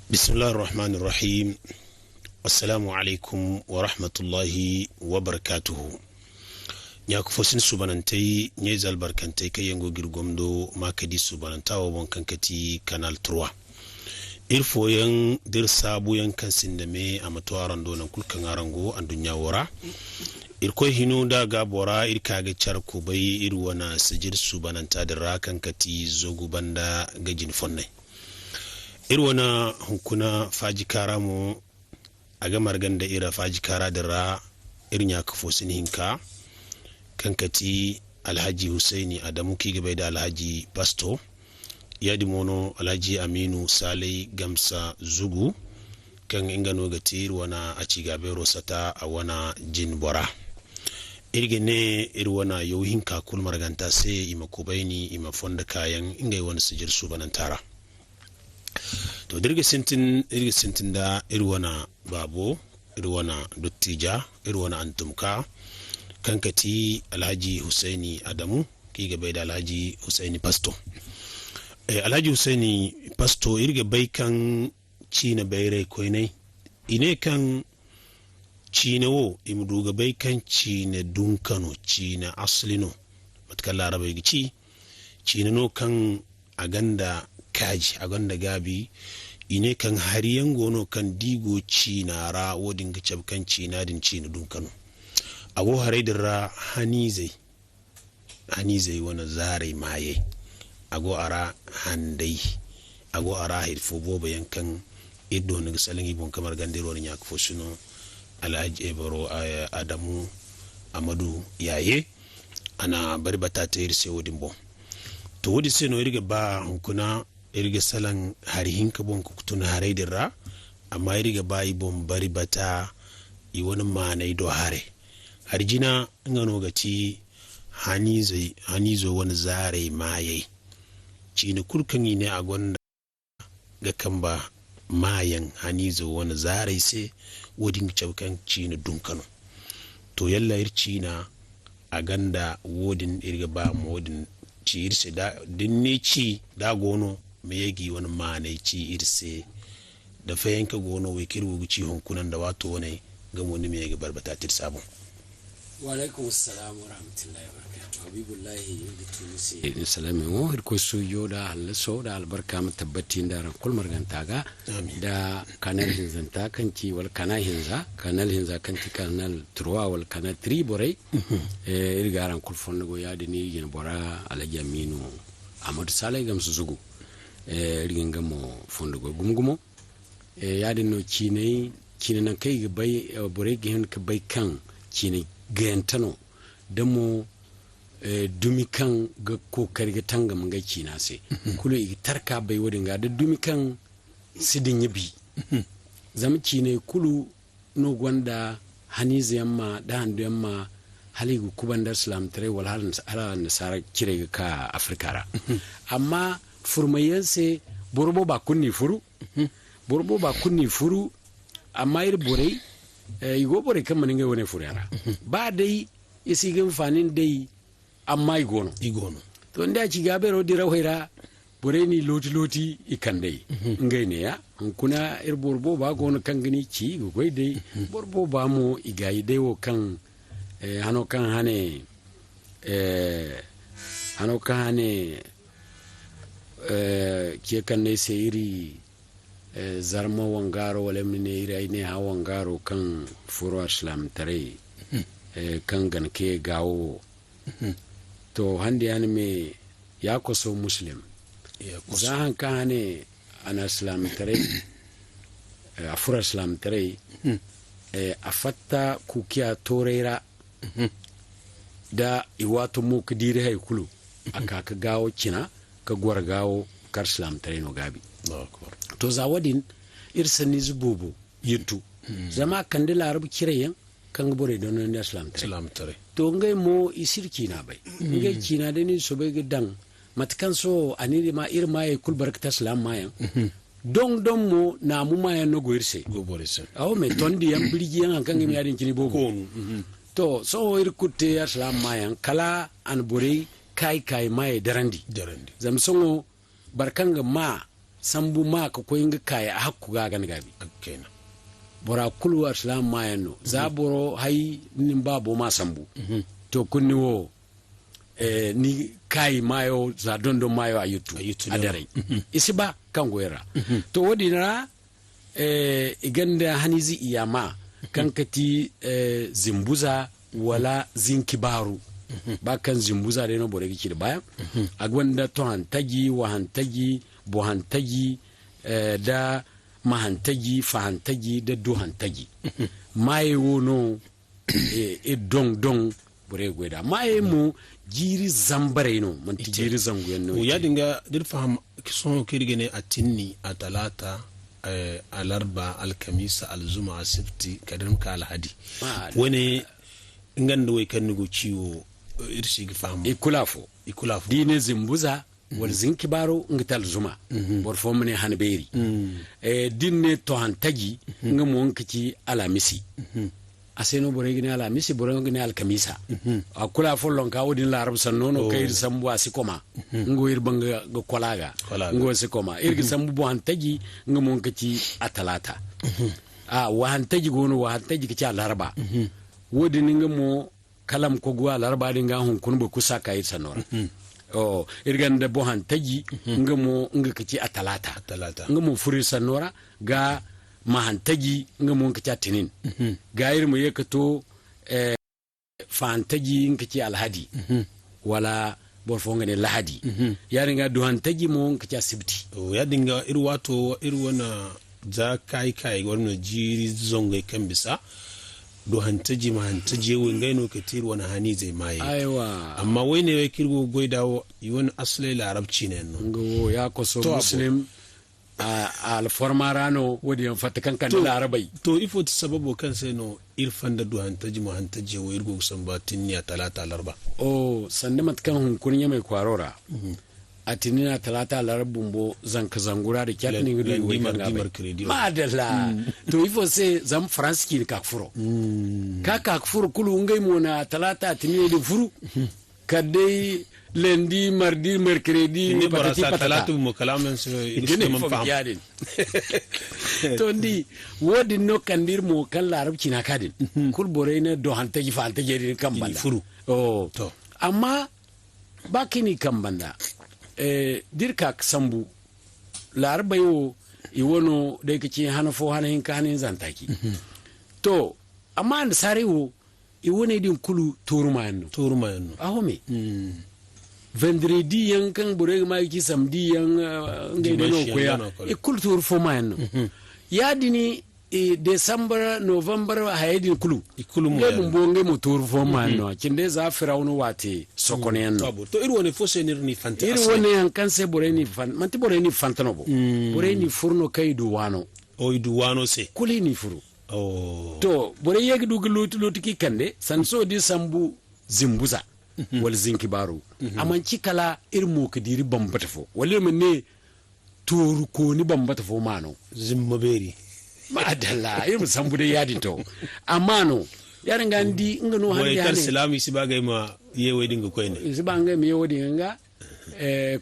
Bismillahir Rahmanir Rahim. Assalamu alaikum wa rahmatullahi wa barakatuhu. Ya kufosin subanantai nye zalbarkantai kayengo girgomdo makadi subanantawa wankankati kanal 3. Irfoyan dir sabuyan kan sindame a matuwaran donan kulkan arango an dunya wara. Irkoi hino da gabora irkaga charko bai irwana sijir subananta da rakan kati zagu banda gajin fonnay. Irwana hunkuna faji kara mu a gamar ganda ira faji kara da ra irin ya kafo sin hinka kankati Alhaji Husaini Adamu ki gabai da Alhaji Pasto ya dimono Alhaji Aminu Salai Gamsa Zugu kan ingano gati irwana Acigaabeero sata a wana jin bora irgene irwana yau hinka kul marganta sai ima kubaini ima fonda kayan ingai wani sijir su banantara to dirge sintin da irwana babo irwana dottija irwana antumka kankati Alhaji Husaini Adamu ki gabai da Alhaji Husaini Pasto Alhaji Husaini Pasto irge bai kan cina bayrai koinai ine kan cina wo imduga bai kan cina dunkano cina aslino matkal larabai gici cina no kan aganda kaji aganda gabi ine kan hariyan gono kan digo cina ra wodin gacab kan cina din cina dunkano ago haraidin ra hanizai wani zare maye ago ara handai ago ara hirfo boba yankan iddo ni salin ibon kamar gandiro ne ya kafo suno Alhaji Adamu Amadu yaye ana bari bata ta irse wodin bon to wodi sai no irga ba hunkuna irga salan harihin ka bon kutun haraidin ra amma irga ba ibon bari bata i wani manai do hare harjina ngano gati hanizo wani zare maye cini kurkani ne a gwanda ga kan ba mayan hanizo wani zare sai wodin caukan cini dunkano to yalla ircina a ganda wodin irga ba wodin ci irse da dinne ci da gono me yagi wani manai ci irse da fayanka gono wai kirwu ci hunkunan da wato wani ga wani me yagi barbata tir sabon wa alaikum assalam wa rahmatullahi wa barakatuh habibullahi da tunisi salamin wo hirko su yoda halaso da albarka mutabbatin da rankul margantaga da kanal hinzanta kanki wal kanal hinza kanki kanal turwa wal kanal triborai irga rankul fongo ya da ni yin bora Alhaji Aminu Amadu Salai Gamsa Zugu irgin gamo fongo gumgumo ya da no cine nan kai ga bai bore gihin ka bai kan cine gayantano da mu dumi kan ga kokari ga tanga mun ga kina sai kulu i tarka bai wadin ga da dumi kan sidin yabi zama kine kulu no gwanda hani ziyamma da handu yamma haligu kuban da islam tare wal halin ala nasara kire ka afrikara amma furmayense borbo ba kunni furu amma ir borei igo bore kan manin ga wani furara ba dai isi gan fanin dai amma igono to nda Acigaabeero dira hoira bore ni loti ikan dai ngai ne ya kuna ir borbo ba gono kan gani ci go goi dai borbo ba mo igai dai wo kan hano kan hane ke kan ne sai iri zarma wangaro wala mine ira ne ha wangaro kan furo islam tare kan ganke gawo to hande an me ya koso muslim za han kan ne ana islam tare a furo islam tare a fatta kukiya toreira da iwato mu kidire hay kulu aka ka gawo kina ka gwar gawo kar islam tare no gabi to zawadin irsani zububu yitu zama kan da larabu kirayen kan bore don na islam tare to ngai mo isirki na bai ngai kina da ni so bai gidan matkan so aniri ma irma ya kul barakata islam mayan don mo na mu mayan no goirse awo me tondi yan bilgi yan kan mi yadin kini bobo to so irkutte islam mayan kala an bore kai mai darandi zamsongo barkanga ma sambu ma ka ko inga kaya hakku ga gan gabi kenan bora kulu islam ma yanno za boro hay nin babo ma sambu to kunni wo ni kai mayo za dondo mayo ayutu adare isiba kan goyera to wodi na iganda hanizi iyama kan kati zimbuza wala zinkibaru ba kan zimbuza da no bore gici da baya agwanda to hantagi wa hantagi bo hantagi da mahantagi fahantagi da do hantagi mai wono dong dong bore gweda mai mu jiri zambare no man ti jiri zangu yanno ya dinga dir faham kison kirgene atinni atalata alarba alkamisa alzuma asifti kadin ka alhadi wani nganda wai kan nugo ciwo irshi faham ikulafo dine zimbuza wal zinkibaro ngital zuma bor fo mene hanberi dinne to hantagi ngamo nkici alamisi aseno bore gine alamisi bore gine alkamisa akula fo lon ka wodin la arab san nono kayir sambu asikoma ngo ir banga go kolaga ngo sikoma irgi sambu bo hantagi ngamo nkici atalata wa hantagi gono wa hantagi kici alarba wodin ngamo kalam ko gwa alarba dinga hun kunbo kusa kayir sanora irganda bo hantagi ngamo nga kici atalata ngamo furi sanora ga mahantagi ngamo kici atinin ga irmu yekato fantagi kici alhadi wala bor fonga ne lahadi yaringa do hantagi mo kici asibti ya dinga irwato irwana za kai wannan jiri zongai kan bisa do hantaji ma hantaji wengai no ketir wana hani zai maye aiwa amma wai ne wai kirgo goidawo yiwon asli larabci ne no ngo ya ko so muslim al formarano wodi en fatakan kan larabai to ifo ti sababu kan sai no irfan da do hantaji ma hantaji wo irgo sambatin ya talata larba sande matkan hun kunya mai kwarora atinina talata larabun bo zanka zangura da kyat ni gudu wai kan madalla to ifo se zam france ki ka furo ka furo kulu ngai mona talata atinina de furu kadai lundi mardi mercredi ni patati patata talatu mo kalamen so idin fam yadin to ndi wodi no kandir mo kan larabci na kadin kul bore ne do hanta ji fa hanta je kan banda furu to amma bakini kan banda dirka sambu larba yo iwono da yake hana fo hana hin kanin zantaki to amma an sarewo iwone din kulu torumayano aho me vendredi yan kan bureg ma ki samedi yan ngede no koya kulu toru fo mayano yadini December November hayedin kulu nge mbonge motoru fo mayano kinde za firawno wate sokoneno to irwone fo senir ni fanta irwone yan kan se boreni fan manti boreni fantano bo boreni furno kay duwano duwano se kuli ni furu to bore yegi dugu lutu ki kande sanso di sambu zimbuza wal zinkibaru amanci kala irmo kadiri bambata fo wale ne toru ko ni bambata fo mano zimmaberi madalla irmo sambu de yadin to amano yaran gandi ngano hande hande islami sibaga ma yewe dinga koyne sibaga me yewe dinga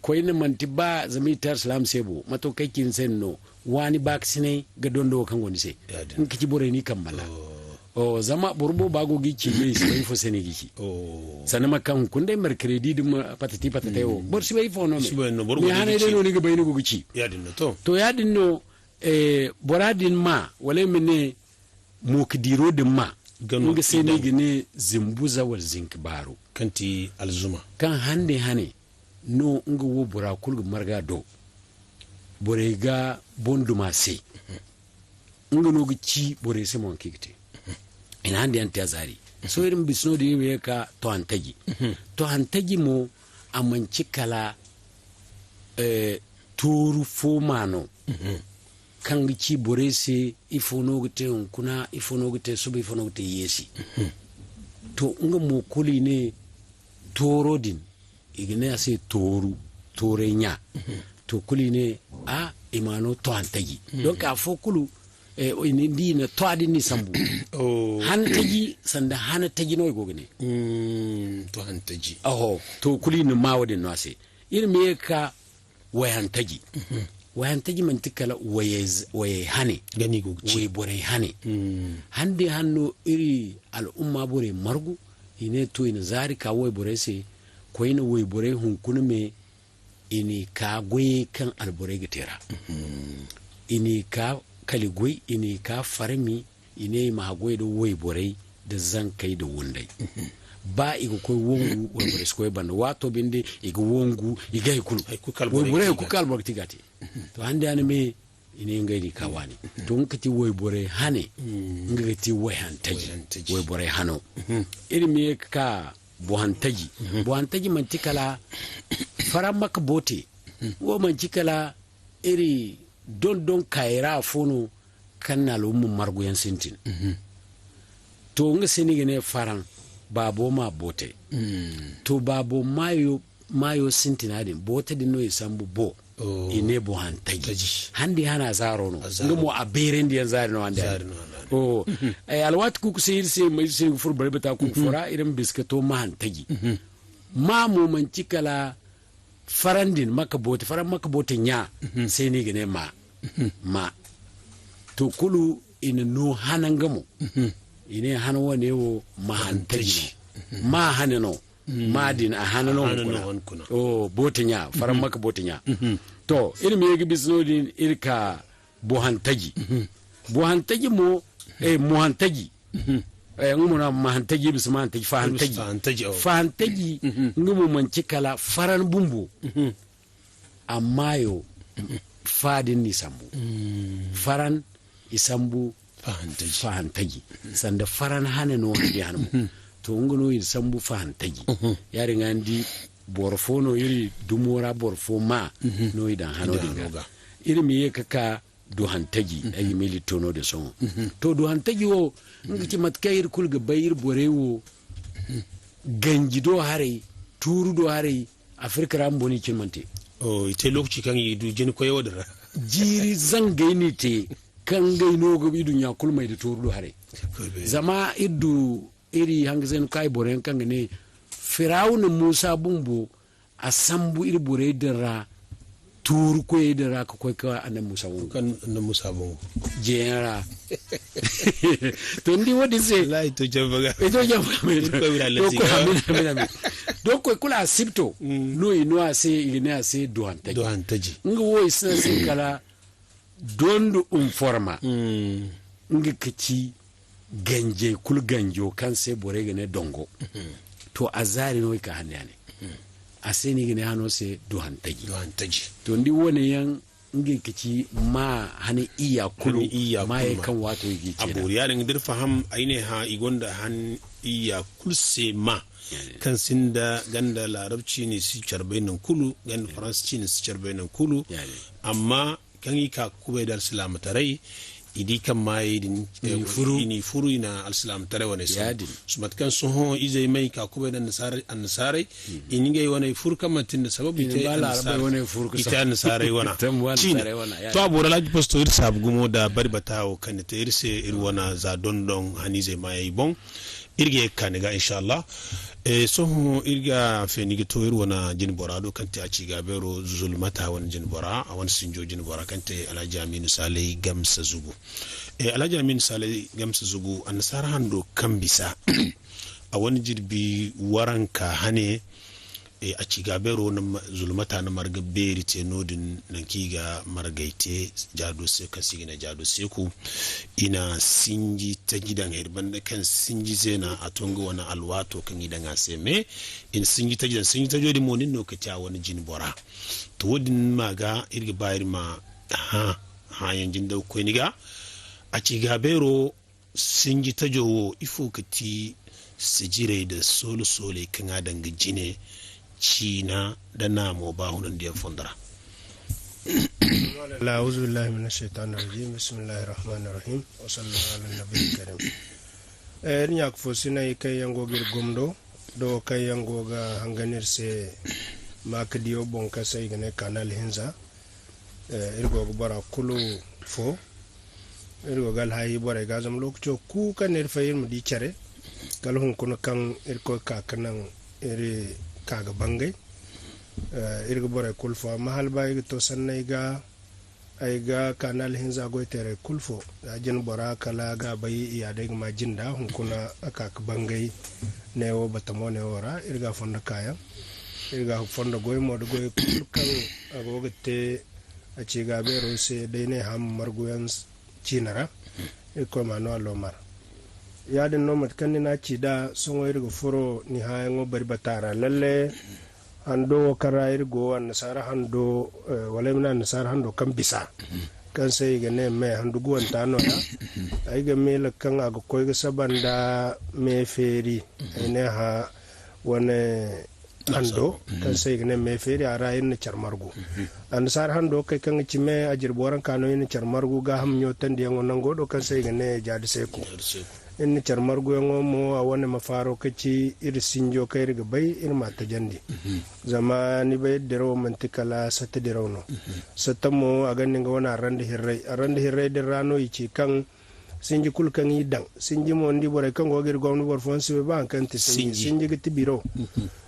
koyne mantiba zamitar islam sebo mato kai kin senno wani baksine ga dondo kan goni se in kici bore ni kammala zama burbo bago gici mai sai fo sene gici sanama kan kun dai mercredi dum patati o bor si bai fo no me hane de no ni ga bayni go gici yadin to yadin no boradin ma wala mene mukdiro din ma ga sai ne gine zimbuza wal zinkbaro kanti alzuma kan hane no nga wo bora kulgu marga do bore ga bonduma se nga no gi ci bore se mon kigte ina hande ante azari so irin bisno di we ka to antagi mo amanci kala turu fomano kan gi ci bore se ifono gite kuna ifono gite subi ifono gite yesi to nga mo kuli ne torodin igine ase torenya to kuli ne imano to antagi donc a fo kulu ni dina to adi ni sambu hantagi sanda hanatagi no gogene to hantagi to kuli ne mawde no ase il me ka way hantagi wayan taji man tikala waye hane gani go waye bore hane hande hanno iri al'umma bore margu ine to ina zari ka waye bore se ko ina waye bore hunkuna me ini ka goye kan albore gitera ini ka kaligoi ini ka farmi ine ma goye da waye bore da zan kai da wundai ba iga koy wongu wala bore skoy banda wato binde iga wongu iga ikulu woy bore ku kalbor tigati to hande an me ine ngai ka wani to ngati woy bore hane ngati woy hantaji woy bore hano iri me ka bo hantaji man tikala faram mak bote wo man tikala iri don kaira fono kanal margu yan sintin to nga senigene faran babo ma bote to babo mayo sintinadin bote din no isambu bo ine bo hantaji handi hana zaro no ngamo a berendi yan zaro no handi alwat ku sir se mai se fur bare bata ku fura irin biskato ma hantaji ma mu man cikala farandin maka bote faran maka bote nya sai ni gane ma to kulu ina no hanangamo ine hana wane wo mahantaji ma hanano madin a hanano kuna botinya faran maka botinya to ilmi yegi bisnodin irka bohantaji mo mohantaji ngumuna mahantaji bis mahantaji fahantaji ngumu manci kala faran bumbu amma yo fadin ni sambu faran isambu fahantaji sanda faran hane no wani hanmu to ngono yi sambu fahantaji yari ngandi borfono yiri dumora borfo ma no idan hano dinga iri mi kaka do hantaji ayi mili tono de son to do hantaji wo ngati matkayir kulga bayir borewo ganji do hare turu do hare afrika ramboni cilmante ite lokaci kan yi du jini ko yawdara jiri zangaini te kan gai nogo idu nya kulmai da toru hare zama idu iri hangzen kai boren kan ne firawun musa bumbu a sambu iri bore dara turu ko dara ko ka anan musa bumbu kan anan musa bumbu jera to ndi wodi se lai to jambaga ko hamina donc kula sipto no ino ase ine ase dohantaji ngo isa se kala dondu forma ngi kici ganje kul ganjo kan sai bore gane dongo to azari no ka hanane aseni gane hano sai dohantaji to ndi wone yan ngi kici ma hani iya kulu ma ya kan wato yi ce abu ya ngi dir faham aine ha igonda han iya kulse ma kan sinda ganda larabci ne su charbainan kulu ganda faransanci ne su charbainan kulu amma kan yi ka kube da alsilamatarai idi kan mai din ini furu ina alsilamatarai wane su matkan sun ho izai mai ka kube da annasarai ini gai wane furu kan matin da sababu ita annasarai wana cine to abura laji posto irsa gumo da bari batawo kan ta irse irwana za dondon hani zai mai bon irge kaniga inshallah soho irga fenigi to irwana jin borado kante Acigaabeero zulmata wani jin bora a wani sinjo jin bora kante Alhaji Aminu Saleh gamsa zugu Alhaji Aminu Saleh gamsa zugu an nasara hando kan bisa a wani jirbi waranka hane Acigaabeero na zulmata na marga beri te nodin nan kiga margaite jado se kan sigina jado se ku ina sinji ta gidan hirban da kan sinji zena a tongo wani alwato kan gidan aseme in sinji ta gidan sinji ta jodi monin no ka ta wani jin bora to wodin maga irga bayir ma ha yanjin da ko niga Acigaabeero sinji ta jowo ifo kati sijire da sole kan adanga jine China da namo ba hunan da ya fundara. A'udhu billahi minash shaitanir rajim. Bismillahir rahmanir rahim. Wa sallallahu ala nabiyil karim. Nya ko fosina kai yango gir gomdo do kai yango ga hanganir se makdiyo bonka sai gane kanal hinza. Irgo bara kulu fo. Irgo gal hayi bara ga zam lokcho ku kan irfayir mu di chare. Gal hun kun kan irko ka kanan iri kaga bangay irga bore kulfa mahal bay to sannay ga ay ga kanal hin zago tere kulfo da jin bora kala ga bai iya da ma jinda hun kuna aka bangai ne wo batamo ne ora irga fonda kaya irga fonda goy mod goy kulkan agogete Acigaabeero se dai ne ham marguyan cinara ko ma no lomar ya din no mat kan na ci da songo irga furo ni ha ngo bari batara lalle hando kara irgo an nasara hando wala mina nasara hando kan bisa kan sai ga ne me hando guwan tano ya ai ga me la kan aga koy ga sabanda me feri ne ha wane hando kan sai ga ne me feri ara in charmargu an nasara hando kai kan ci me ajir boran kano in charmargu ga ham nyotan de ngonan godo kan sai ga ne jadi seko in charmargu yango mo a wani mafaro kaci iri sinjo kai riga bai iri mata jandi zama ni bai dero mantikala sata dero no sata mo a ganin ga wani aranda hirrai da rano ichi kan sinji kulkan yi dan sinji mo ndi bore kan gogir gwamnu bor fonsi ba an kan ti sinji ga tibiro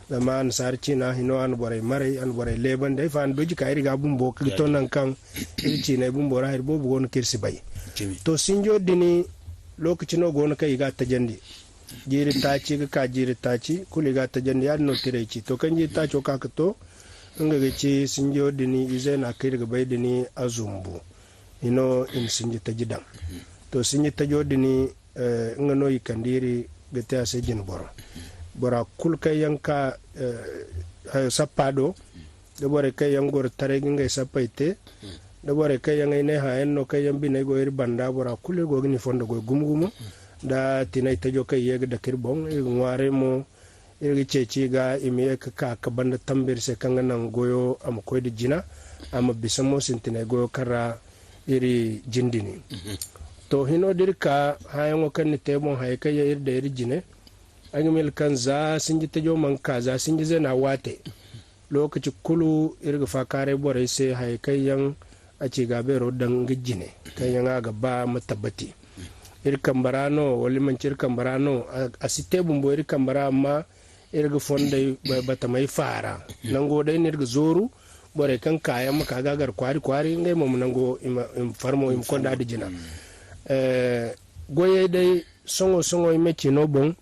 zama an sarci na hino an bore mare an bore leban dai fa an doji ka iri ga bumbo kito nan kan iri ci na bumbo ra hirbo bugon kirsi bai to sinjo dini lokacin no gona kai ga ta jandi jiri taci ka jiri taci kuli ga ta jandi ya no tireci to kan ji taco ka to nga ga ci sinjo dini ize na kai daga bai dini azumbu ino in sinji ta gidan to sinji ta jodini nga no yikandiri ga ta sai jin bora kul kai yanka sappado da bore kai yangor tare ginga sappaite da bore kai yang ne ha enno kai yambi ne go ir banda bora kule go ni fondo go gumgumo da tinai tajo kai yega da kirbon ngware mo irgi ceci ga imi ka banda tambir se kanga nan goyo am koy de jina am bisamo sintine goyo kara iri jindini to hino dirka hayango kan ni temo hay kai ir de ir jine agmel kan za sinji tajo man ka za sinji zena wate lokaci kulu irga fakare bore se hay kai yang Acigaabeero dan gijine kan yanga ga ba matabati ir kambarano wali man cir kambarano asite bumbo ir kambara ma ir ga fonde bata mai fara nango dai ne ga zoru bore kan kaya maka gagar kwari ngai mo nango im farmo im konda dijina goye dai songo im cino bon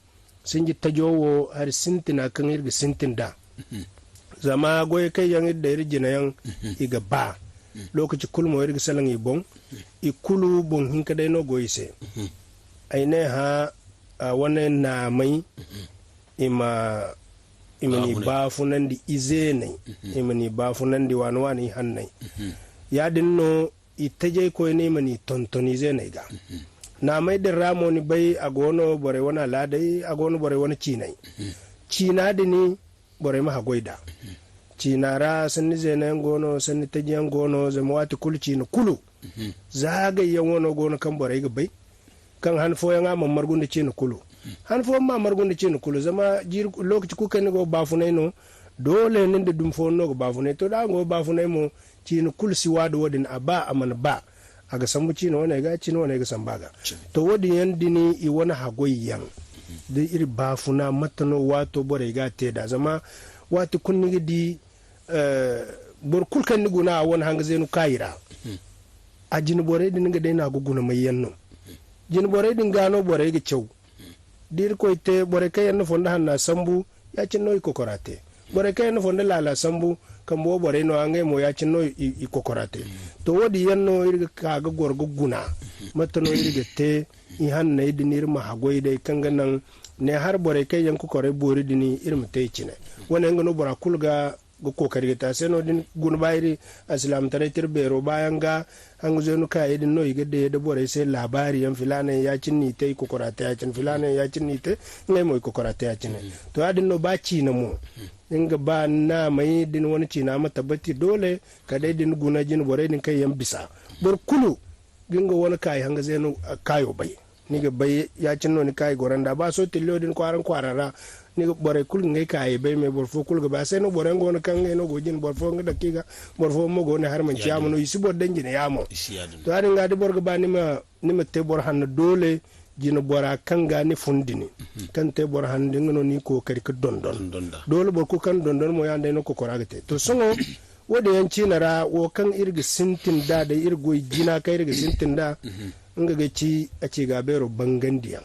sinji tajowo har sintina kan ir ga sintinda zama goye kai yang da ir jina yang iga ba lokaci kulmo irga salan yi bon ikulu bon hinka dai no goyise aine ha wane na mai imani ba funandi izene imani ba funandi wani hannai ya dinno itaje ko ne mani tontoni zene ga na mai da ramo ni bai agono bore wana ladai agono bore wana cinai cina dini bore ma hagoida cinara sanni zenen gono sanni tajiyan gono zama wati kulci na kulu zagayen wano gono kan bore ga bai kan hanfo yan amma margunda ce na kulu hanfo ma margunda ce na kulu zama jir lokaci kuka ni go bafunai no dole ne da dumfo no go bafunai to da go bafunai mo ci na kulu si wadu wadin aba aman ba aga sambu ci no wane ga ci no wane ga sambaga to wadin yan dini i wani hagoyan da iri bafuna matano wato bore ga te da zama wati kunni di bor kulkan ni guna wani hanga zenu kayira a jini bore din ga dai na guguna mai yanno jini bore din gano bore ga cew dir ko ite bore kai yanno fonda hanna sambu ya cin noy kokorate bore kai yanno fonda lala sambu kan bo bore no angai mo ya cin noy i kokorate to wodi yanno irga kaga gorgo guna matano irga te i hanna idinir ma hagoy dai kanga nan ne har bore kai yan kokore bori dini irma te cine wannan ngano bora kulga go kokari ta seno din gun bayri aslam tare tirbero bayan ga hangu zenu ka idin no yigede da bore sai labari yan filana ya cinni tai kokorata ya cin filana ya cinni te ngai moy kokorata ya cin to adin no baci na mo inga ba na mai din wani cina mata batti dole ka dai din guna jin bore din kai yan bisa bor kulu ginga wani kai hanga zenu kayo bai ni ga bai ya cin no ni kai goranda ba so tillo din kwarara ni bore kul ngai kai be me bor fo kul ga ba sai no bore ngona kan ngai no gojin bor fo ngada kiga bor fo mo go ne har man ciamo no isi bor danjine yamo to ari ngadi bor ga ba ni ma te bor han dole jino bora kan ga ni fundini kan te bor han dingo ni ko kari ka dondon dole bor ko kan dondon mo yande no ko koragate to songo wada yanci nara wo kan irga sintin da irgo jina kai irga sintin da nga ga ci Acigaabeero bangandiya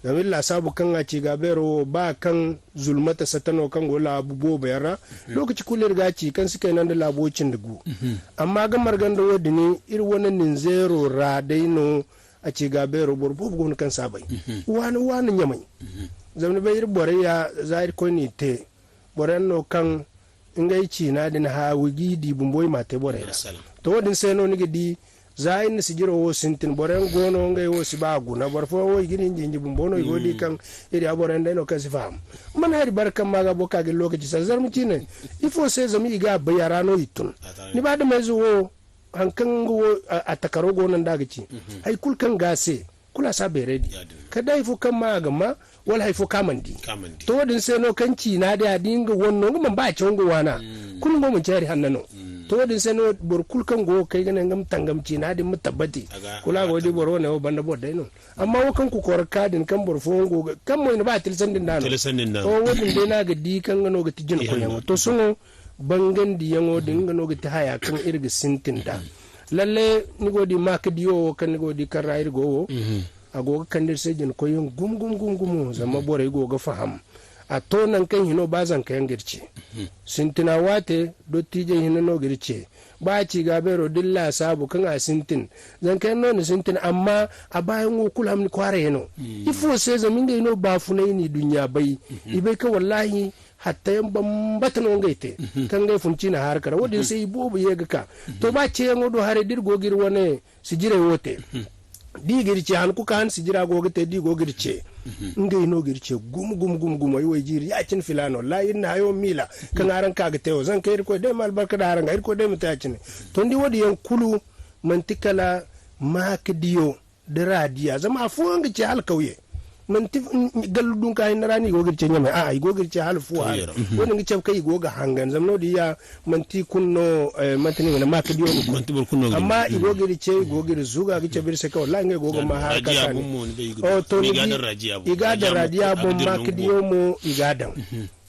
domin la sabu kan Acigaabeero ba kan zulmata satano kan go labu bayara lokaci kulir gaci kan suka nan da labocin dugu amma ga marganda wadi ne ir wannan nin zero ra daino Acigaabeero borbo gon kan sabai wani nyamai zamni bayir bore ya zair ko ni te bore no kan ngai ci na din ha wigi di bumboy mate bore to wadin sai no nigi di zain ni sijiro wo sintin bore gono ngai wo siba guna barfo wo gini jinji bumbono godi kan iri abore ndai no kan sifam man hari barkan maga boka ga lokaci sa zarmu cine ifo sai zami iga bayarano itun ni ba da mai zuwo hankan go a takaro gonan daga ci ai kulkan gase kula sa beredi kada ifo kan maga ma wala haifo kamandi to wadin sai no kanci na da dinga wonno ngam ba ci ngo wana kun go mun jari hannano to wadin sai no bor kul kan go kai ganan ngam tangam ci na din mutabbati kula go di boro ne o banda bodai no amma wo kan ku kor kadin kan bor fo ngo kan mo ina ba tilsan din dano to wadin dai na ga di kan gano ga tijin ko yango to suno bangan di yango din gano ga haya kan irga sintin da lalle ni go di makdiyo kan ni go di kan rayir go agoga kandir sejin ko yin gum zama bore goga faham a to nan kan hino bazan kayan girce sintina wate dottije hino no girce ba Acigaabeero dilla sabu kan a sintin zan kai no ni sintin amma a bayan wo kulam ni kware hino ifo sai zamin ga hino ba funai ni dunya bai ibai ka wallahi hatta yan bambata no ngaite kan gai funci na harkar wadin sai bobu yega ka to ba ce yan wodo hare dirgo gir wane sijire wote di girce han kuka han sijira gogite di gogirce ngai no girce gum ayi wai jiri ya cin filano la inna hayo mila kan aran kaga teo zan kai ko dai mal barka da aran ga ko dai mutaya cin to ndi wodi yan kulu mantikala makdiyo da radiya zama afu an gice hal kauye manti galludun kai na rani gogirce nyame a gogirce hal fuwa woni ngice kai goga hangan zamno di ya manti kunno mantini na makdiyo manti bor kunno amma igogirce gogir zuga gice bir se ko la ngai goga ma har ka o to igada radiya bon makdiyo mo igadan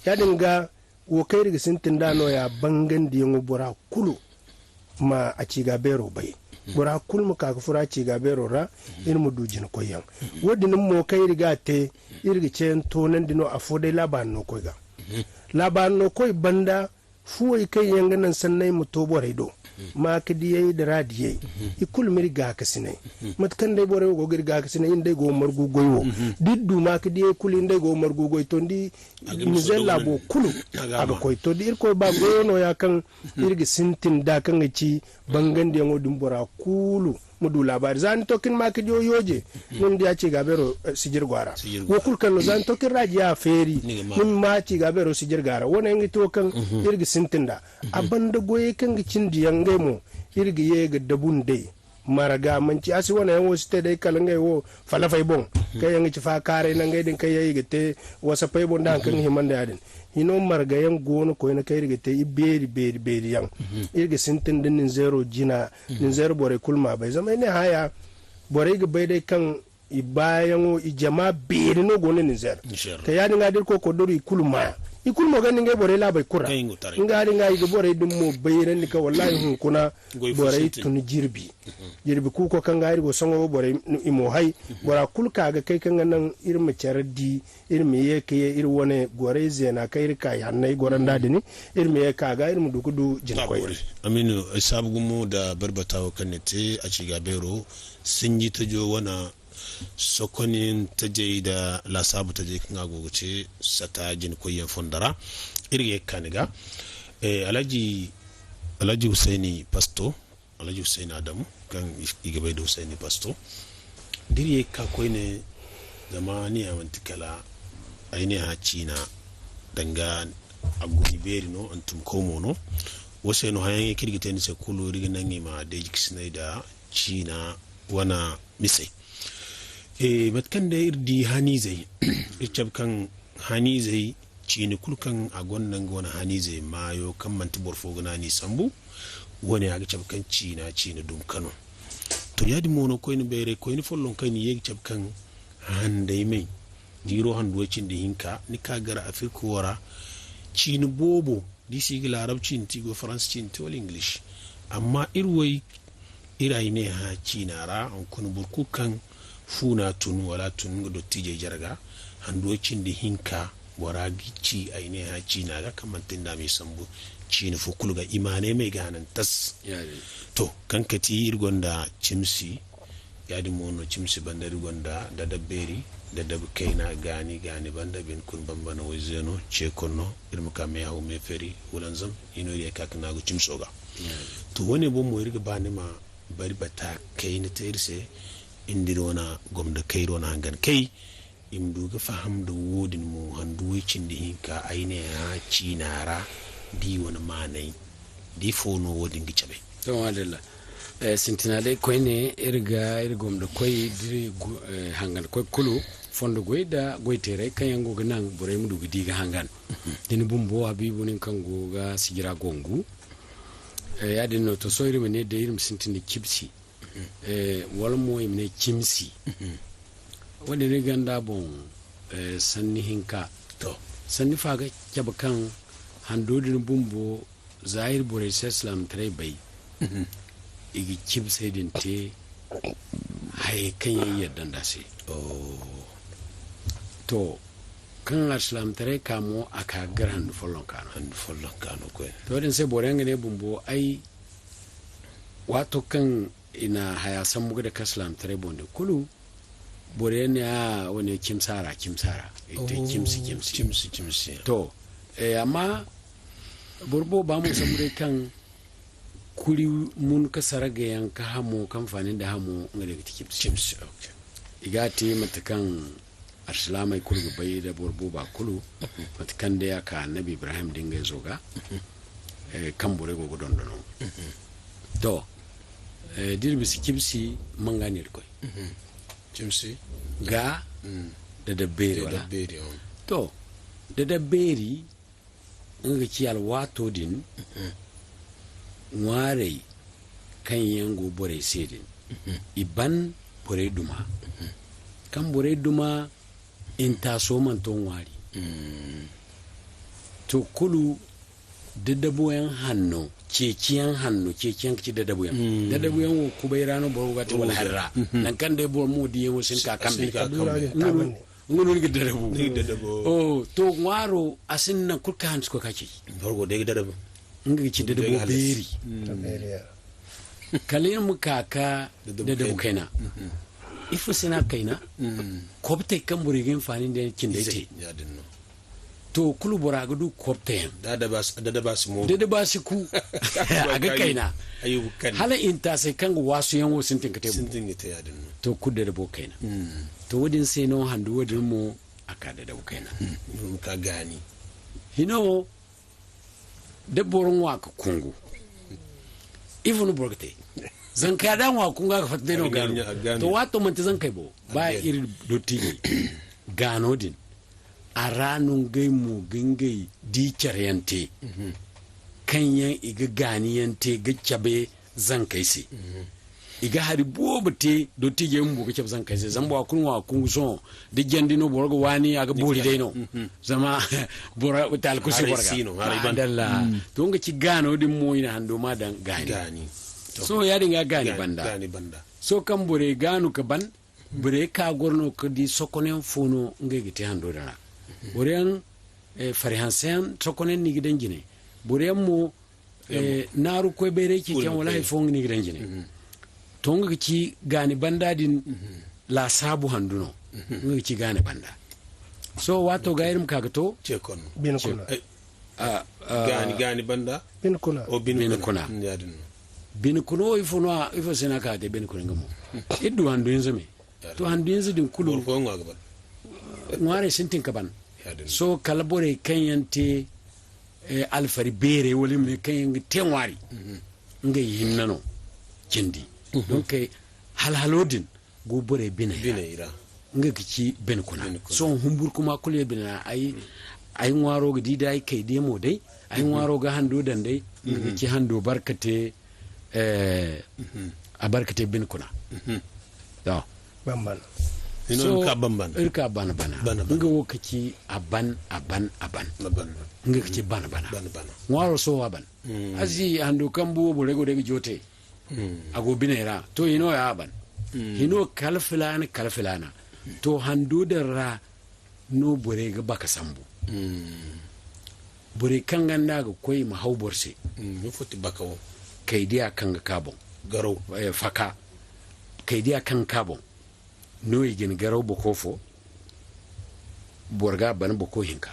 yadinga wo kai riga sintin dano ya bangan diyo bora kulu ma Acigaabeero bai bora kulmu ka fura Acigaabeero ra in mu dujin koyan wodin mo kai riga te irga cen tonan dino afode laban no koyga laban no koy banda fuwai kai yanganan sannai mu to bore do ma kadiye da radiye ikul mi riga ka sinai matkan dai bore go riga ka sinai indai go margu goyo diddu ma kadiye kul indai go margu goy to ndi mizella bo kulu aga koy to dir ko ba goyo no ya kan irgi sintin da kan ci bangan de ngodum bora kulu mudu labari zan tokin ma kadiyo yoje mun da Acigaabeero sijir gwara wo kul kan zan tokin rajiya feri mun ma Acigaabeero sijir gara wona ngi to kan irgi sintin da abanda goye kan gicin diyan mo irgi yega dabun dai maraga manci asi wana yan wasu dai kalangai wo falafai bon kai yan ci fa kare nan gaidin kai yayi gite wasa fai bon dan kan himan da yadin hino marga yan gono ko na kai irgi te iberi yan irgi sintin din zero jina nin zero bore kulma bai zama ne haya bore ga bai dai kan ibayan o ijama beri no gono nin zero kai yadin gadir ko kodori kulma ikul mo ganin ga bore la bai kura ngari ngai ga bore dum mo bayran ni ka wallahi hun kuna bore tun jirbi ku ko kan gari go songo bore imo hay bora kul ka ga kai kan nan irma chardi irma ye ke ir wone gore zena kai ka yannai goran dadini irma ye ka ga irma dukudu jin koy aminu sabu mu da barbatawo kanete Acigaabeero sun yi ta jo wana sokonin ta je da lasabu ta je kan agogoce sata jin koyen fondara irge kaniga alhaji Husaini Pasto alhaji Husaini Adamu kan igabe da Husaini Pasto dirye ka koyne zamani a mantikala aine ha China danga agoni beri no antum komo no wose no hayan kirgite ni se kulu rigi nangi ma de jikisnai da China wana misai matkan da irdi hani zai ircab kan hani zai cini kulkan a gwannan gwana hani zai mayo kan manti borfo gana ni sambu wani ya gacab kan cina dum kano to yadi mono koyni bere koyni follon kai ni yegi cab kan handai mai diro handuwa cin da hinka ni ka gara afirka wara cini bobo disi ga larabci inti go faransanci inti wal english amma irwai irai ne ha cinara an kun burku kan funa tunu wala tunu do tije jarga handocin da hinka waragi ci aine ha cina ga kamantin da mai sambu cini fukul ga imane mai ganan tas to kankati irgonda cimsi yadi mono cimsi banda irgonda da dabberi da dab kaina gani banda bin kun bambana wazeno cekonno irma kame hawo me feri wulanzam ino ya kakna go cimsoga to woni bo mo irga bani ma bari bata kaina terse indirona gomda kairona hangan kai imdu ga faham da wodin mu handu wicin da hinka aine ha cinara di wani manai di fono wodin gicabe to wadalla sintinale koy ne irgom da koy diri hangan koy kulu fondo goyda goytere kayango ga nan bore mu dugi diga hangan din bumbo habibu nin kango ga sijra gongu ya din no to soyri mene de irim sintinde kibsi wal moy mene kimsi wanda ne ganda bon sanni hinka to sanni faga kyaba kan handodin bumbo zahir bore islam tare bai igi kib sai din te hay kan yayi yaddan da sai to kan islam tare kamo aka gar handu follon kano ko to din sai bore ngane bumbo ai wato kan ina haya san muga da kaslam tare bonde kulu bore ne a wani kimsara ita kimsi to amma burbo ba mu samu dai kan kuri mun kasara ga yanka hamo kamfanin da hamo ngare ga kimsi igati matakan arsalamai kulgu bai da burbo ba kulu matakan da ya ka annabi ibrahim dinga zoga kan bore go dondono to dirbisi kimsi mangani koy cimsi ga da dabberi wala to da dabberi nga ciyal wato din ngware kan yango bore sedin iban bore duma kan bore duma in taso man to ngwari to kulu da daboyan hanno ceciyan ci da daboyan wo kubairano bo gati wal harra nan kan de bo mo di yemo sin ka kambe ngunu ngi da dabo oh to ngwaro asin na kurka hans ko kaci borgo de da dabo ngi ci da dabo beri kalin mu kaka da dabo kaina ifu sina kaina kobte kan burigin fani da kin da ite to kulu bora ga du kopten da ba su ku aga kaina ayu kan hala inta sai kan wasu yan wasu tin kate ya dinno to kudda da bo kaina to wadin sai no handu wadin mu aka da kaina ka gani hino da borun wa ka kungu ifunu borgate zan ka dan wa kunga ka fatte no gano to wato man zan kai bo ba iri dotti gano din a ranun gaimu gangai dikar yante kanyan iga ganiyante ga kyabe zan kai se iga hari bobate do tige mu ga kyabe zan kai se zan ba kun wa kun so de gendi no borgo wani aga bori dai no zama bora tal ku se borga dalla to nga ci gano din mo ina hando ma dan gani so ya dinga gani banda so kan bore ganu ka ban bore ka gorno ka di sokonen fono ngege hando dana borean farihansen sokonen ni gidan jine borean mo naru ko bere ki kan wallahi fong ni gidan jine to nga ci gani banda din la sabu handuno nga ci gani banda so wato ga irim kaga to ce kon bin kuna gani banda bin kuna o bin kuna bin kuno ifo sena ka de bin kuna ngamo iddu handu yanzu me to handu yanzu din kulu ko ngwa gaban ngware sintin kaban so kalabore kanyante alfari bere wali me kanyangi tenwari nga yinnano kindi donc halhalodin go bore bina ira nga kici ben kuna so humbur kuma kulye bina ay ngwaro ga dida ay kay demo dai ay ngwaro ga hando dan dai nga kici hando barkate a barkate ben kuna to bamban ino ka ban irka bana nga wokaki aban nga kaci bana ngwaro so waban azi hando kambu borego de jote ago binera to ino ya aban ino kalfilana to hando da ra no borega baka sambu bore kanganda ga koy ma hawborse no foti bakawo kaydiya kanga kabon garo faka kaydiya kan kabon no yigin garo bokofo borga ban boko hinka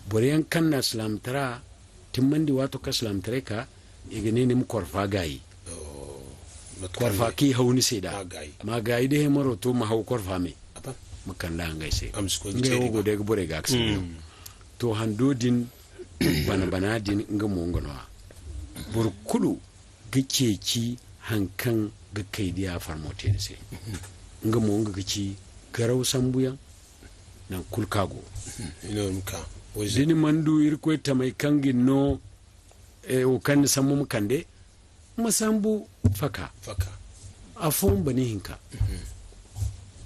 bore yan kanna islam tara timmandi wato ka islam tare ka igene ne mu korfa gayi korfa ki hawni seda ma gayi de maro to ma haw korfa me makanda ngai se ngai go de bore ga aksin to handodin bana din nga mongonoa burkulu giceci hankan ga kaidiya farmote se nga monga gici garau sambuyan nan kulkago ino mka dini mandu irko tamai kangin no o kan sammu mukande masambu faka afon bani hinka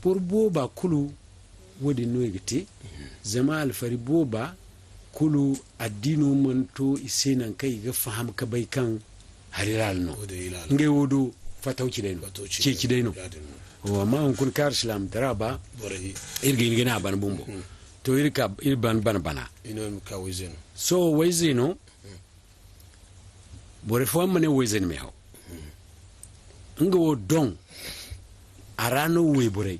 burbo ba kulu wodi no yigiti zama alfari boba kulu addinu manto isenan kai ga faham ka bai kan hariral no nge wodo fatauci dai no ceci dai no wa ma on kun kar islam daraba irgi na ban bumbo to irban bana ino ka wizeno so wizeno bore fo amane wizeno me haw nga wo don arano we bore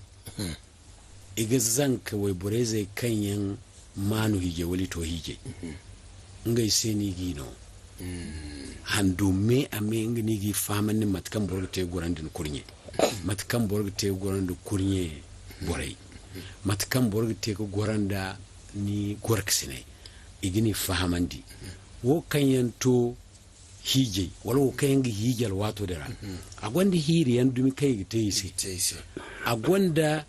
iga zanka we bore zai kanyan manu hije wali to hije nga iseni gino handu me ame nga nigi faman ni matkan borgte gorandin kurnye matkan borgte gorandu kurnye borai matkan borgte ko goranda ni gorksine igini fahamandi wo kanyan to hije wala wo kanyan hijal wato dara agwanda hiri yan dumi kai gite yisi agwanda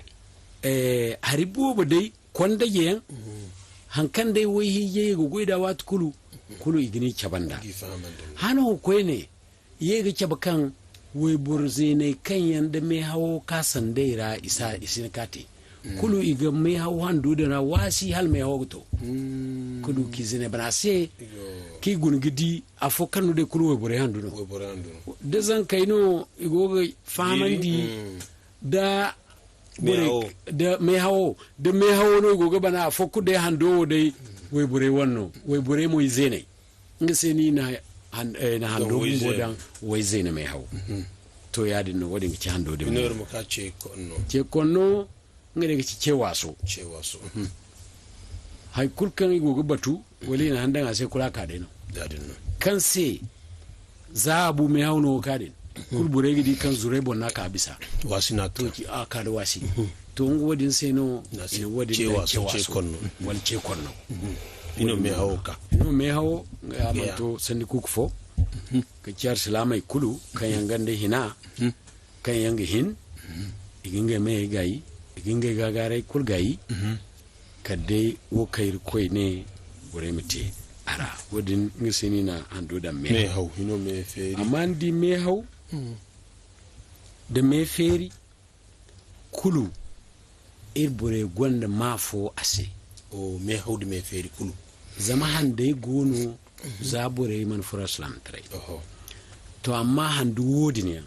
haribo bodai kwanda yen hankan dai wai hije go goida wat kulu igini cabanda hano ko ne yega cabakan wai burze ne kanyan da me hawo kasan daira isin kati kulu iga me hawo handu da na wasi hal me hawo to kulu kizine bana se ki gungidi afo kanu de kulu wai bure handu no da zan kaino igo famandi da bure da me hawo no igo bana afo ku de hando de wai bure wannan wai bure mu izene nga seni na hando bodan wai zene mai hawo to ya dinno wadin ki hando de ino mu ka ce konno nga de ci cewaso hay kulkan igo batu wali na handan ase kula ka de no da dinno kan se zabu mai hawo no ka de kul bure gidi kan zure bonna ka bisa wasi na to ki aka da wasi to ngodin sai no ina wadin cewaso konno wal ce konno ino me hawo ka ino me hawo ya manto sandi kukfo ka kyar salamai kulu kan yangande hina kan yanga hin iginga me gayi iginga gagare kul gayi kadde wo kayir koy ne bore mete ara wodin ngisini na ando da me hawo ino me feri amandi me hawo da me feri kulu bore gonda mafo ase o me hawdi me feri kulu zama hande gono zabure man fura islam tare to amma handu wodi ne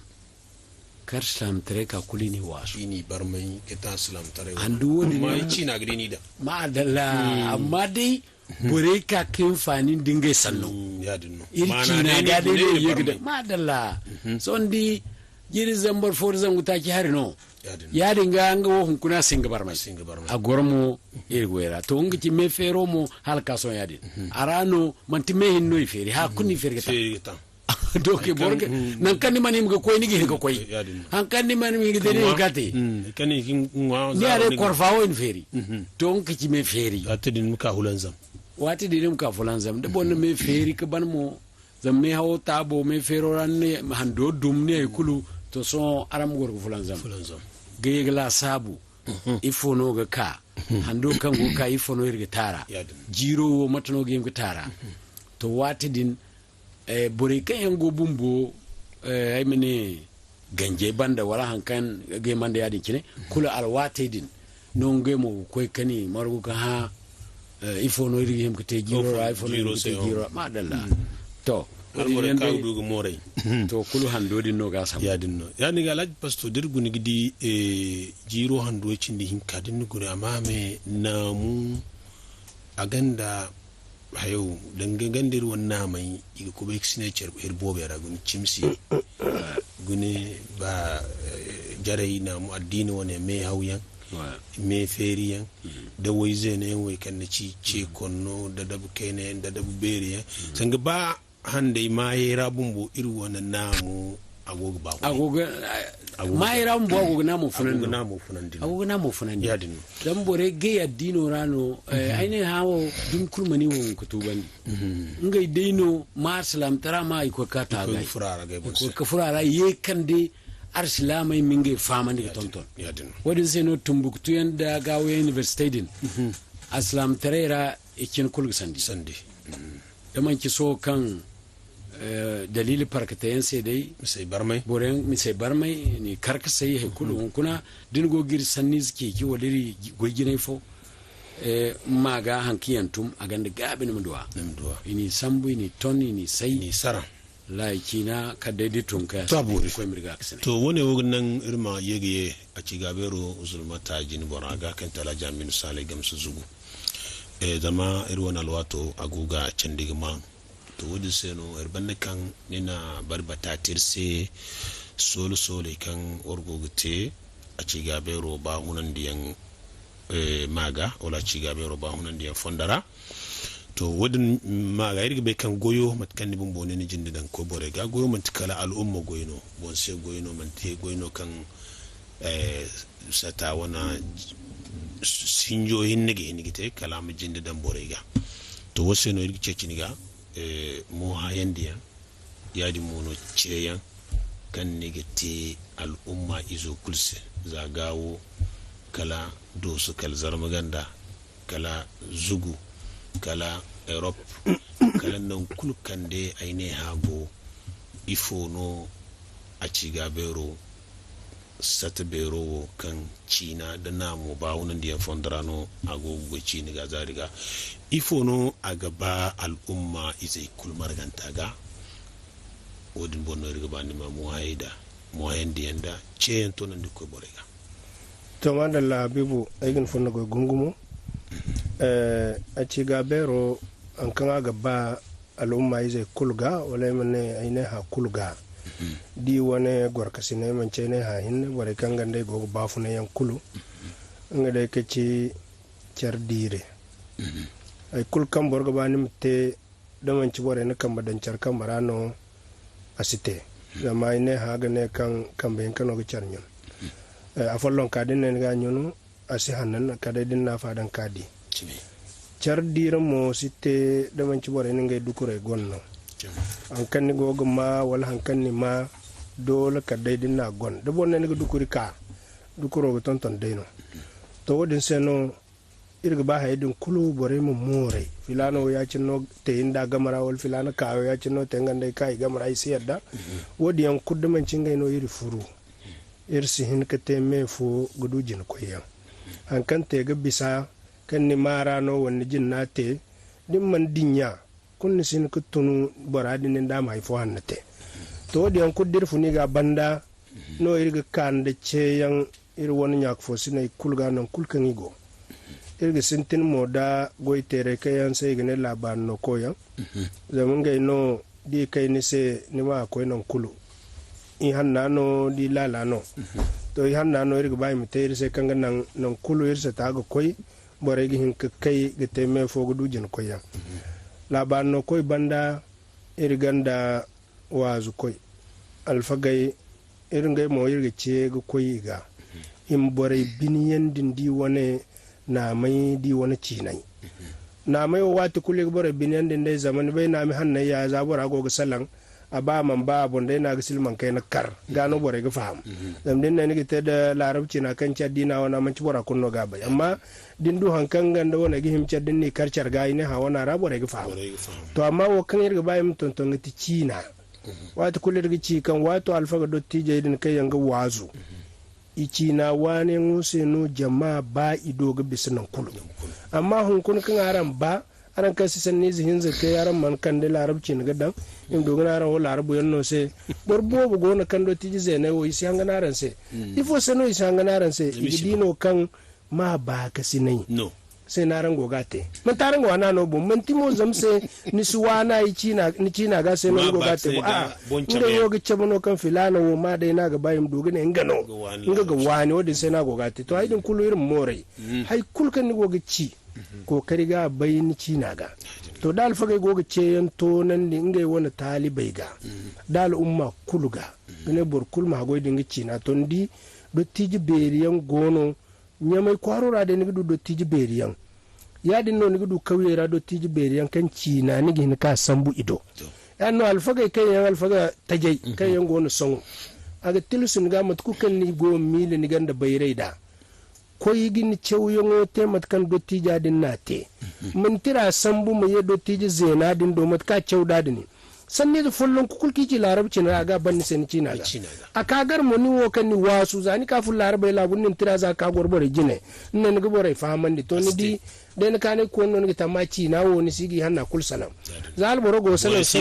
kar islam tare ka kulini wasu ini barmai kita islam tare handu wodi mai cina grini da ma dalla amma dai bure ka kin fani dingai sanno ya dinno irki na ga dai ne yigda ma dalla so ndi jiri zambar for zangu ta ki harino ya dinga nga wo hunkuna singa barmai a gormo irgoera to ngi me fero mo halka so yadi arano manti me hinno iferi ha kunni fergeta doke borge nan kanni mani mga koy nigi ko koy han kanni mani ngi deni gati kanni ngwa ni are korfawo in feri to ngi me feri atidin muka hulanzam wati didin muka fulanzam de bonne me feri ka banmo zam me hawo tabo me fero ranne hando dum ne kulu to so aram gorgo fulanzam gayegla sabu ifono ga ka hando kan go ka ifono irga tara jiro wo matano ga yimga tara to wati din bore kan yango bumbo ay mene ganje banda wala hankan ge manda yadin kine kula alwate din non ge mo koy kani margo ka ha ifo no iri hem kete giro ra ifo no kete giro madalla to almore ka dugo moray to kulu hando din no ga sam yadin no yani ga laj pasto dirgu ni gidi jiro hando cindi hin kadin gure amame namu aganda hayo dange gandir wonna mai iga ko be sine cer her bobe ra gun chimsi gune ba jarai na mu addini wone me hawyan me feriyan da wai zene wai kan ci ce konno da dabu kene da dabu beriya sanga ba hande ma yera bumbo iru wannan namu agogo ba agogo ma yera bumbo agogo namu funan agogo namu funan ya dinu dan bore ge ya dino rano aine hawo dun kulmani won kutuban ngai deino ma salam tara ma iko kata ga furara ga ko furara ye kande arsilamai minge famani ga tonton ya dinu wadin sai no tumbuktu yanda gawo university din aslam tarera ikin kulgu sandi da man ki so kan dalili parkatayen sai dai misai barmai boren misai barmai ni karkasa yi kulu kuna din go gir sanni suke ki waliri gogine fo maga hankiyantum a ganda gabin mudwa ini sambu ni tonni ni sai ni sara laiki na ka daidai tun ka ko mirga kasane to wone wonan irma yege Acigaabeero uzulmata jini boraga kan Alhaji Aminu sale gamsu zugu zama irwan alwato aguga candiga ma to wodi seno erbanne kan nina barbata tirse solo kan orgogute Acigaabeero ba hunan diyan maga wala Acigaabeero ba hunan diyan fondara to wodin maga irga be kan goyo matkan ni bumbo ne jindi dan ko bore ga goyo man tikala al'umma goyno bon se goyno man te goyno kan sata wana sinjo hinnige te kala mu jindi dan bore ga to wose no irga cecini ga mo hayandiya yadi mono ceyan kan negate al'umma izo kulse zagawo kala dosu kal zarmaganda kala zugu kala Europe kala nan kulkan de aine hago ifo no Acigaabeero Satbeero kan China da namu ba wannan da fondrano agogo China ga zariga ifo no agaba al'umma izai kulmar gantaga odin bonno riga bani ma muhaida muhayndi yanda ceyen to nan ko borega to madalla Habiibu aigin fonno go gungumo Acigaabeero an kan agaba al'umma izai kulga wala manne aine ha kulga di wane gorkasine man cene ha hinne wore kan gande go bafu ne yan kulu ngade ke ci cerdire ay kul kam borgo banim te do man ci wore ne kam badan cer kam barano asite da may ne ha gane kan kambe kan no cernyum a follon kadi ne ga nyunu asi hanan kadi din na fadan kadi cerdire mo site do man ci wore ne ngay dukure gonno an kan ni gogo ma wala han kan ni ma dole ka dai dinna gon da bonne ni dukuri ka dukuro go tonton deino to wodin seno irga ba haydin kulu bore mu more filano ya cinno te inda gamara wal filano ka ya cinno te ngande kai gamara ai siyadda wodi yan kudde man cinga no iri furu irsi hin ka te me fu gudujin ko yan han kan te ga bisa kan ni mara no wonni jinna te dimman dinya kunni sin kutunu boradi ne da mai fo hannate to di an kuddir funi ga banda no irga kande ceyan ir woni nyak fo sinay kulga non kulkan igo irga sintin moda goitere kayan sai gane laban no koyan zaman gai no di kai ni se ni ma ko non kulu in hanna no di lala no to i hanna no irga bai mitere se kanga nan non kulu irsa ta ga koi bore gi hin kai ga teme fo gudu jin koyan laban no koi banda irganda wazu koi alfagai iringai mo irga ce ga koi ga in bore biniyan din di wane na mai di wani cinai na mai wata kule bore biniyan din dai zaman bai na mi hannan ya zabura go ga salan a ba man ba abun dai na ga silman kai na kar gano bore ga faham dan din ne ta da larabci na kan dina wana man ci bora kunno ga bai amma din du hankan ganda wana gi himce din ni karcar ga ne ha wana ra bore ga faham to amma wo kan irga bai mun tonton ti cina wato kulir gici kan wato alfaga dottije din kai yanga wazu ici na wane nguse no jama'a ba ido ga bisinan kulu amma hun kun kan aran ba aran kan sisan ne zihin zake yaran man kan da larabci na gadan in dogon aran wala arabu yanno se borbo bu gona kan dottije zene wo isi hanga naran se ifo seno isi hanga naran se igidino kan ma ba ka sinai no sai na rango gate man tarango wana no bum man timo zamse ni suwana ni china ga sai no go gate a inda yo ga cebno kan filana wo ma dai na ga bayim dogane ingano inga ga wani wodi sai na go gate to aidin kullu irin more hay kulkan ni go ga ci ko kari ga bayin china ga to dal fa ga go ga ce yan to nan ni inga wani talibai ga dal umma kuluga ne bor kulma go dinga china to ndi do tiji beriyan gono nyamai kwarora da nigi do tiji beriyan ya din no nigi du kawera do tiji beriyan kan cina nigi ni ka sambu ido ya no alfaga kai yan alfaga tajai kai yan gono songo aga tilusun ga mat ku kan ni go mile ni ganda bayrai da ko yigi ni chewyo ngote mat kan do tija din nate mun tira sambu mu ye do tiji zena din do mat ka chewda din sanni da fullon kukulki ci larabci na ga banni sen cina ga a kagar mo ni wo kan ni wasu zani ka ful larabai la bunnin tira za ka gorbore jine nan ga bore famandi to ni di den ka ne ko non ga tamaci na wo ni sigi hanna kul salam zal boro go salan so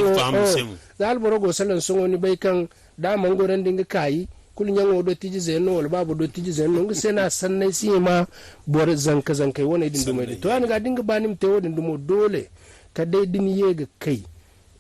zal boro go salan so ni bai kan da mangoran dinga kai kul nyango do tiji zeno wal babu do tiji zeno ngi sena sannai si ma bore zanka zankai wona din dumai to an ga dinga banim te wodin dumo dole ka dai din yega kai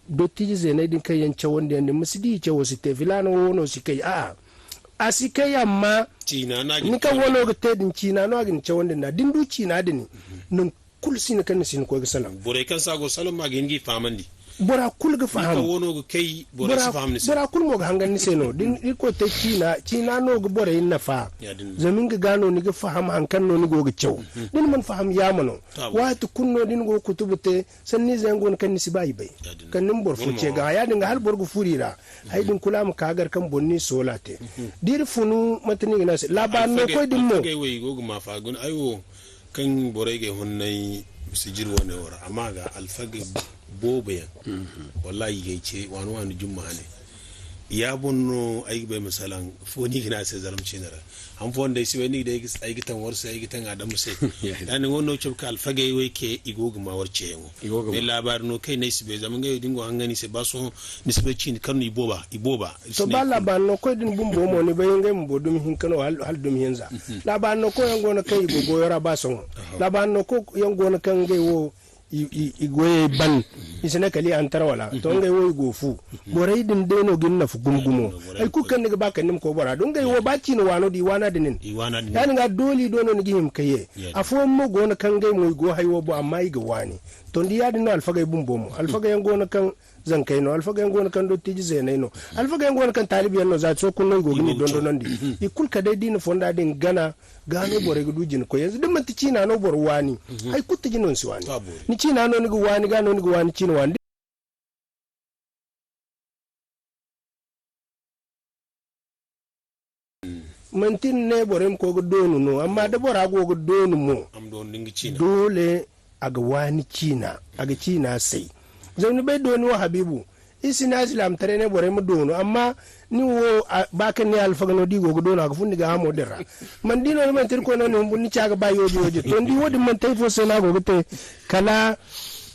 dottiji zene din kai yan cewon da ne musidi cewo si te filano wono si kai a si kai amma cina na ni kan wono ga te din cina no ga cewon da na din du cina din nun kulsi ne kan sin ko ga salam bore kan sago salam ma ga ngi famandi bora kul ga faham ka wono ga kai bora si faham ni bora kul mo ga hangan ni seno din ko te cina no ga bore yin nafa zamin ga gano ni ga faham hankan no ni go ga cew din man faham ya mano wato kunno din go kutubute sanni zangon kan ni sibai bai kan nin bor fuce ga ya dinga hal borgu furira hay din kula mu kagar kan bonni solate dir funu matani na laban no ko din mo kai wai go ma fa gun ayo kan bore ga hunnai sijir wone wora amma ga alfage bobe wallahi gaice wani jumma ne ya bonno ay be misalan foni gina sai zalamci nara an fon dai sai ni da ay gitan warsa ay gitan adam sai dan wonno chubka alfage wai ke igogu ma warce yego me labar no kai ne sibe zaman ga dingo an gani sai baso ni sibe cin kan iboba to ba labar no ko din bumbo mo ne bayin ga mbo dum hin kano hal dum hinza labar no ko yango na kai igogo yora baso labar no ko yango na kan ga wo igoye ban isene kali antara wala to ngai wo gofu borai din deno ginna fu gumgumo ay ku kan daga baka nim ko bora don ngai wo baci no wano di wana dinin yani ga doli dono ni gihim kaye afo mo gona kan ngai mo go haywo bo amma iga wani to ndi yadi no alfaga bumbo mo alfaga yan gona kan zan kai no alfaga yan gona kan do tiji zenai no alfaga yan gona kan talibiyan no za so kun no go gini don don di ikul ka dai din fonda din gana gano bore gudu jin ko yanzu din manti cina no bor wani ai kutta jinon si wani ni cina no ni go wani gano ni go wani cina wani mantin ne borem ko go donu no amma da bora go donu mo am don dingi cina dole aga wani cina aga cina sai zauni bai doni wa habibu isi na islam tare ne bore mu dono amma ni wo bakan ni alfaga no digo go dono ga fundi ga amo dera man dino man tir ko non bunni caga ba yoji to ndi wodi man tay fo sena go te kala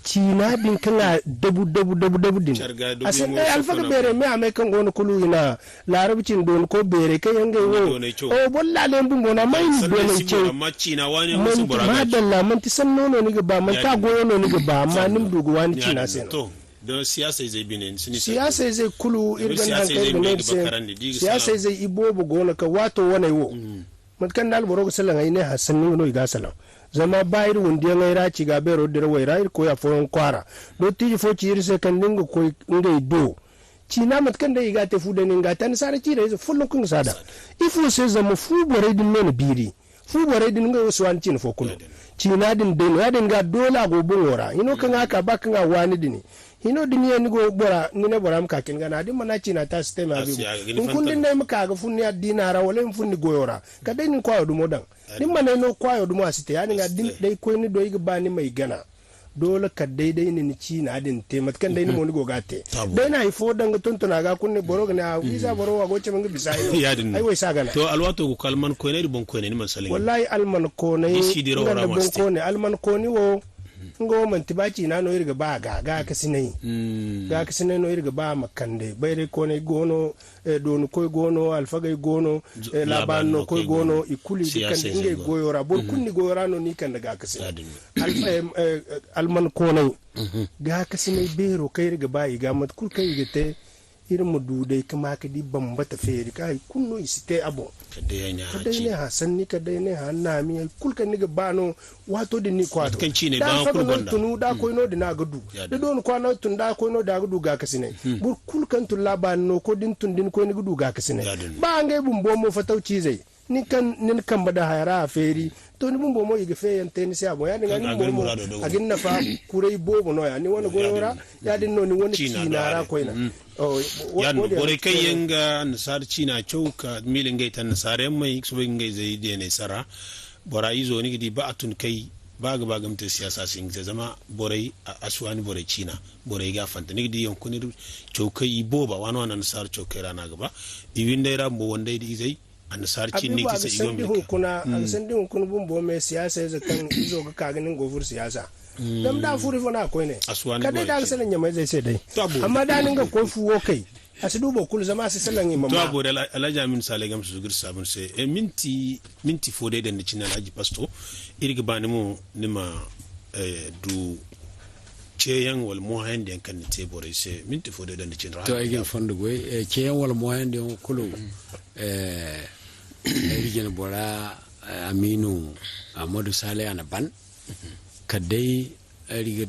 cina din kana dabu din asan alfaga bere me ame kan gono kulu ina larabcin don ko bere kai yanga wo o bolla le mbumbo na mai ni dono ce amma cina wani musu bora ma dalla man ti san nono ni ga ba man ta goyo no ni ga ba amma nim dugo wani cina sen don siyasa zai bine siyasa zai kulu irgan hankali da mai siyasa zai ibobo gona ka wato wane wo matkan dal boro sallan ai ne hasan no iga salam zama bayir wundi ngai ra ci ga bero dire wai ra ko ya fon kwara do tiji fo ci irse kan dinga ko ngai do ci na matkan da iga te fuda ni ngata ni sara ci da fulun kun sada ifo sai zama fu bore din ne biri fu bore din ngai wasu an cin fo kulu ci na din de ya din ga dola go bora ino kan aka bakan wani dini hino duniya ni go bora ni ne bora mka kin gana din mana cina ta system abi in kun din ne mka ga funni dinara wala in funni goyora ka dai ni kwayo dumo dan din mana no kwayo dumo asite yani ga din dai ko ni do yi ba ni mai gana dole ka daidai ni ci na din te matkan dai ni mo ni go gate dai na ifo danga tontona ga kunne boro ga visa boro wa goce manga bisa ai wai sagana to alwato ko kalman ko ne bon ko ne man salin wallahi alman ko ne nganda bon ko ne alman ko ni wo ngo man tibaci na no irga ba ga kasinai ga kasinai no irga ba makande bayre ko ne gono don koy gono alfagay gono labano koy gono ikuli dikande inge goyora bor kunni goyora no ni kanda ga kasinai alman ko ne ga kasinai bero kai irga ba iga mat kul kai gete irin mu dudai kuma ka di bambata feri kai kunno isite abo kadai ne ha sanni kadai ne ha nami kulkan ni ga bano wato din ni kwato kan ci ne ba kul banda tunu da ko no dina gadu da don kwana tun da ko no da gadu ga kasine bur kulkan tun labano ko din tun din ko ni gadu ga kasine ba ngai bumbo mo fatauci zai ni kan bada hayara feri to ni bumbo mo yiga feyen teni se abo ya dinga ni mo agin na fa kurei bobo no ya ni wona goyora ya din no ni wona cinara koina yan bore kai yanga nasar cina chauka milin gai tan nasare mai so ngai zai de ne sara bora izo ni gidi ba atun kai baga gamta siyasa sin zama bore aswani bore cina bore ga fanta ni gidi yonkuni chauka iboba wana nasar chauka rana gaba iwinde rambo wonde di zai annasar cin ne kisa igom ne kuna san din kun bumbo me siyasa za kan izo ga kaganin gofur siyasa dan da furi fona ko ne kada da sanan nyamai zai sai dai amma da ninga ko fuwo kai asidu bo kul zama sai sanan imam to abo da Alhaji Aminu sale gam su gir sabun sai minti fode da cin Alhaji pasto irga bani mu nima du ceyan wal mohan den kan te bore sai minti fode da cin ra to ai fondu go ceyan wal mohan den kulu rigin bora Aminu Amadu sale ana ban kadai riga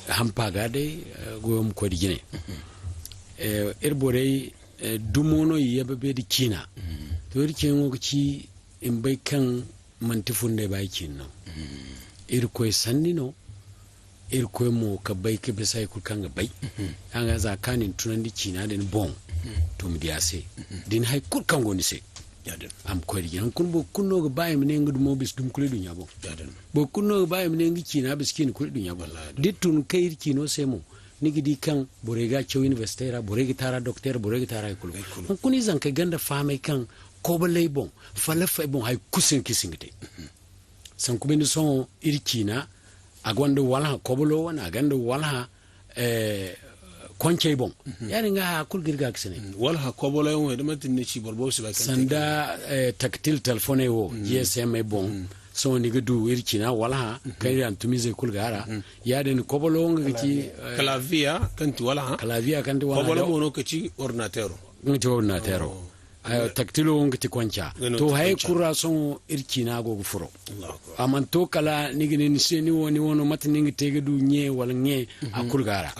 hampa ga dai goyom ko digine erbore dumono yababe di kina to rike ngo ci in bai kan mantifunde bai kinno irko sannino irko mo ka bai ke besai ku kan bai anga za kanin tunandi kina den bon to mi diase din hay kur kan goni se am ko ri yan kun bo kunno ga baye mene ngudu mo bis dum kule dunya bo bo kunno ga baye mene ngi kina bis kin kule dunya bo ditun kayir kino semo nigi di kan borega chew universitaire borega tara docteur borega tara kulu kuni zan ka ganda fama kan ko balai bon falafa bon hay kusin kisingite san kubini son irkina agwanda wala ko bolo wana ganda wala konche bon yani nga kul girga kisene wala ko bolo yon de matin ne ci borbo se ba kan sanda tactile telephone wo GSM bon so ni gudu irkina wala kai an tumize kul gara ya den ko bolo nga ci clavier kanti wala clavier kanti wala ko bolo mono ka ci ordinateur ngati ordinateur tactile wo ngati koncha to hay kura son irkina go furo aman to kala ni gine ni seni woni wono mat ni ngi tegedu nye wala nye akul gara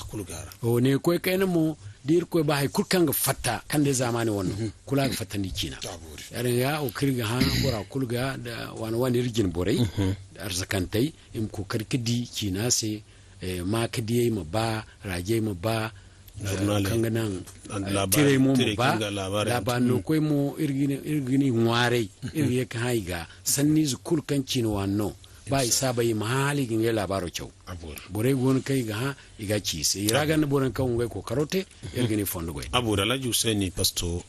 o ne ko kayna mo dir ko ba hay kurkanga fatta kande zamani wonno kula ga fatta ni kina yare ya o kirga ha bora kulga da wani rigin borai arzakantai im ko karkidi kina se ma kadiye ma ba raje ma ba kanga nan tire mo ba labano ko mo irgini ngware irye ka haiga sanni zukul kan kino wanno ba isa bai mahali gin ya labaro kyau bore gon kai ga iga ci sai iraga na boran kan ngai ko karote irgini fondo goy abura Alhaji Husaini pasto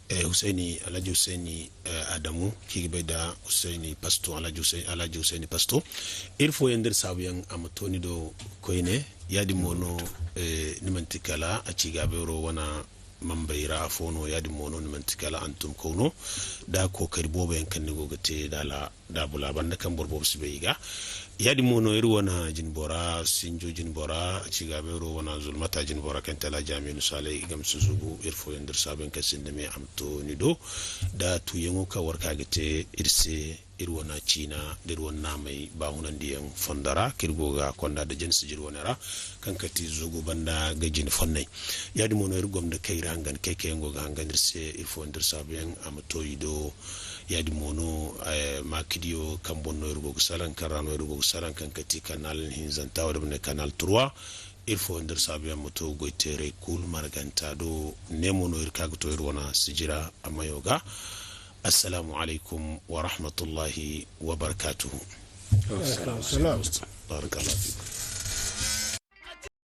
Alhaji Husaini Adamu ki bai da Husaini pasto Alhaji Husaini pasto irfo yender sabuyan amatoni do koine yadi mono nimantikala Acigaabeero wana mambayra afono yadi mono nimantikala antum kono da ko kari bobo yankan ne gogate da bula banda kan borbo sibeyiga yadi mono iri wana jinbora sinjo jinbora Acigaabeero wana zulmata jinbora kan Alhaji Aminu sale igam suzugu irfo yender saben kasinde me amto nido da tuyengo ka warka gate irse irwana China dirwana mai bahunan diyan fondara kirgoga konda da jinsi jirwanara kankati zugo banda gajin fonnay yadi mono irgom da kai rangan kai ngoga hangan irse irfo ndir saben amato yido yadi mono makidio kambonno irgo salan karano irgo salan kankati kanal hinzanta wadabne kanal 3 irfo ndir saben moto goitere kul marganta do nemono irkago to irwana sijra amayoga. السلام عليكم ورحمة الله وبركاته. السلام. بارك الله فيكم.